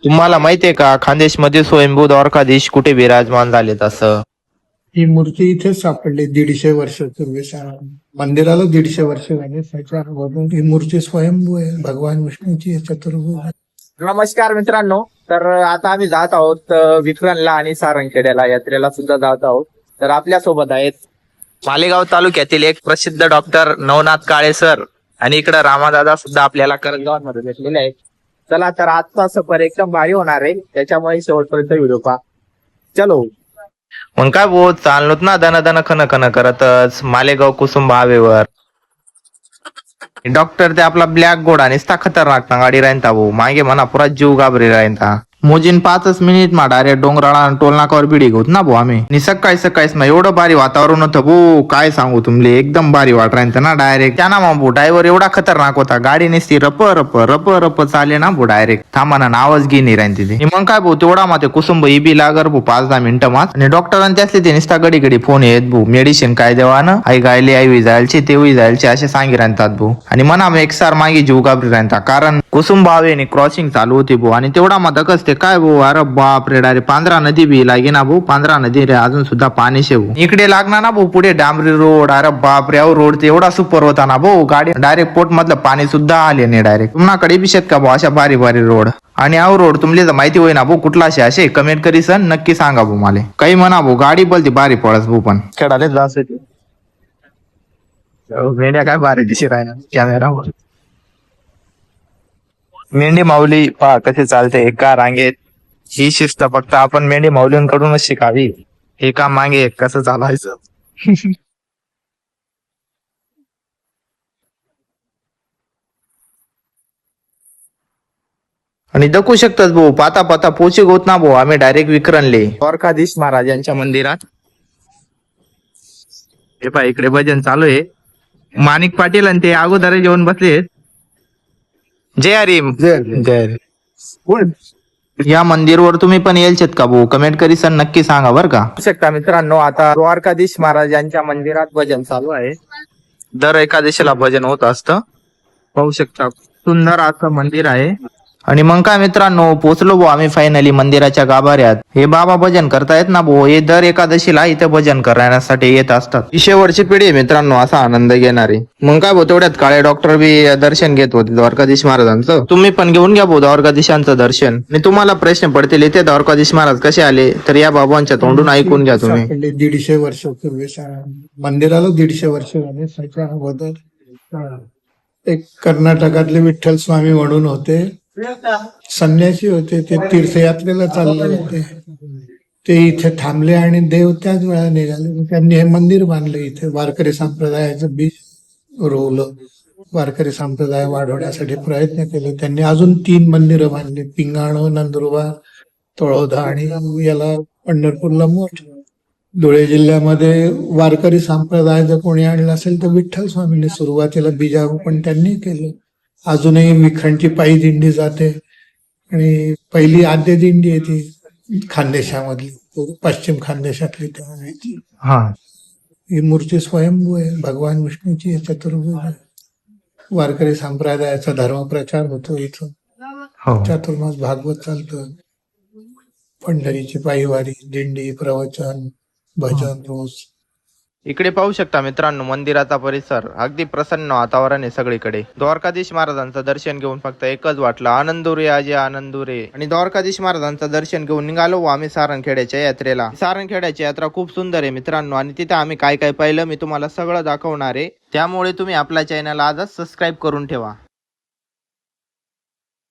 तुम्हाला माहितीये का खानदेश मध्ये स्वयंभू द्वारकाधीश कुठे विराजमान झालेत असं? ही मूर्ती इथेच सापडली 150 वर्षापूर्वी. मंदिराला 150 वर्ष झाले. त्याच्या अगोदर ही मूर्ती स्वयंभू आहे, भगवान विष्णूची आहे, चतुर्भुज आहे. नमस्कार मित्रांनो, तर आता आम्ही जात आहोत विक्रणला आणि सारंगखेड्याला यात्रेला सुद्धा जात आहोत. तर आपल्या सोबत आहेत मालेगाव तालुक्यातील एक प्रसिद्ध डॉक्टर नवनाथ काळे सर आणि इकडे रामादादा सुद्धा आपल्याला करंजगावांमध्ये भेटलेले आहेत. चला तर आजचा सफर एकदम भारी होणार आहे, त्याच्यामुळे शेवटपर्यंत व्हिडिओ पहा. चलो मग काय बोल चाललोत ना दन दन खन खन करतच मालेगाव कुसुम हायवेवर. डॉक्टर ते आपला ब्लॅक घोडा निसता खतरनाक ना गाडी राहता भाऊ, मागे म्हणा पुरा जीव घाबरी राहता. मोजीन 5 मिनिट मा डायरेक्ट डोंगराळा टोल नाकावर बिडी घेऊत ना भाऊ आम्ही. आणि सकाळीच ना एवढं भारी वातावरण होतं भाऊ, काय सांगू तुमले, एकदम भारी वाट राहतं ना डायरेक्ट. त्या ना भाऊ ड्रायव्हर एवढा खतरनाक होता, गाडी निसती रप रप रप रप चाले ना भाऊ डायरेक्ट. थांबा ना आवाज घे नाही राहते ते. मग काय भाऊ तेवढा माते कुसुंब बी लागर भाऊ 5-10 मिनिटं मात. आणि डॉक्टरांनी त्यासले ते निसता गडी गडी फोन येत भाऊ, मेडिसिन काय देवा ना, आई गायले आई जायचे ते जायचे असे सांगी राहतात भाऊ. आणि म्हणा मग एकसार मागे जीव घाबरी राहता, कारण कुसुम भावेने क्रॉसिंग चालू होती भाऊ. आणि तेवढा माता कसते काय भाऊ, अरे बाप रे, डायरेक्ट 15 नदी बी लागे ना भाऊ, 15 नदी रे अजून सुद्धा पाणी शेवू. इकडे लागणार ना भाऊ पुढे डांबरी रोड, अरे बाप रे रोड ते एवढा सुपर होता ना भाऊ, गाडी डायरेक्ट पोट मधलं पाणी सुद्धा आले नाही डायरेक्ट. तुम्हाकडे बी शेत का भाऊ अशा भारी भारी रोड? आणि अहो रोड तुमले जर माहिती होई ना भाऊ कुठला असे कमेंट करी सन नक्की सांगा भाऊ मला. काही म्हणा भाऊ गाडी बोलती भारी पळस भाऊ, पण खेळाले जास मेंढ्या काय भारी दिशी राहणार कॅमेरावर. मेंढी माऊली पहा कसे चालते एका रांगेत. ही शिस्त फक्त आपण मेंढी माऊलींकडूनच शिकावी. एका मागे कसं चालायचं. आणि दखू शकतात भाऊ, पाता पाता पोचे गोत ना भाऊ आम्ही डायरेक्ट विक्रणले द्वारकाधीश महाराज यांच्या मंदिरात. हे पहा इकडे भजन चालू आहे. माणिक पाटील आणि ते अगोदर जेवण बसलेत. जय हरीम जय हरीम. या मंदिरवर तुम्ही पण येलचेत का भाऊ, कमेंट करी सर नक्की सांगा बर का. शकता मित्रांनो, आता द्वारकाधीश महाराज यांच्या मंदिरात भजन चालू आहे. दर एकादशीला भजन होत असतं, पाहू शकता सुंदर असं मंदिर आहे. आणि मग काय मित्रांनो पोचलो भाऊ आम्ही फायनली मंदिराच्या गाभाऱ्यात. हे बाबा भजन करतायत ना भाऊ, हे दर एकादशीला इथे भजन करण्यासाठी येत असतात. ही शेवटची पिढी आहे मित्रांनो असा आनंद घेणारी. मग काय भाऊ तेवढ्यात काळे डॉक्टर बी दर्शन घेत होते द्वारकाधीश महाराजांचं. तुम्ही पण घेऊन घ्या भाऊ द्वारकाधीशांचं दर्शन. आणि तुम्हाला प्रश्न पडतील इथे द्वारकाधीश महाराज कसे आले, तर या बाबांच्या तोंडून ऐकून घ्या तुम्ही. सापडली 150 वर्षापूर्वी. मंदिराला 150 वर्ष झाले. त्याच्या अगोदर एक कर्नाटकातले विठ्ठल स्वामी म्हणून होते, संन्यासी होते. ते तीर्थयात्रेला चालले होते. ते इथे थांबले आणि देव त्याच वेळा निघाले. त्यांनी हे मंदिर बांधले. इथे वारकरी संप्रदायाचं बीज रोवलं. वारकरी संप्रदाय वाढवण्यासाठी प्रयत्न केले त्यांनी. अजून 3 मंदिरं बांधली, पिंगाणं, नंदुरबार, तळोदा आणि याला पंढरपूरला मोठ. धुळे जिल्ह्यामध्ये वारकरी संप्रदाय जर कोणी आणलं असेल तर विठ्ठल स्वामींनी सुरुवातीला बीजारोपण त्यांनी केलं. अजूनही विखरणची पायी दिंडी जाते. आणि पहिली आद्य दिंडी आहे ती खानदेशामधली, पश्चिम खानदेशातली त्यावेळेची. ही मूर्ती स्वयंभू आहे, भगवान विष्णूची आहे, चतुर्भुज आहे. वारकरी संप्रदायाचा धर्मप्रचार होतो इथं. चातुर्मास भागवत चालतं, पंढरीची पायीवारी, दिंडी, प्रवचन, भजन रोज. इकडे पाहू शकता मित्रांनो मंदिराचा परिसर अगदी प्रसन्न वातावरण आहे सगळीकडे. द्वारकाधीश महाराजांचं दर्शन घेऊन फक्त एकच वाटलं, आनंदुरे आजे आनंदुरे. आणि द्वारकाधीश महाराजांचं दर्शन घेऊन निघालो आम्ही सारंगखेड्याच्या यात्रेला. सारंगखेड्याची यात्रा खूप सुंदर आहे मित्रांनो, आणि तिथे आम्ही काय काय पाहिलं मी तुम्हाला सगळं दाखवणार आहे. त्यामुळे तुम्ही आपल्या चॅनल आजच सबस्क्राईब करून ठेवा.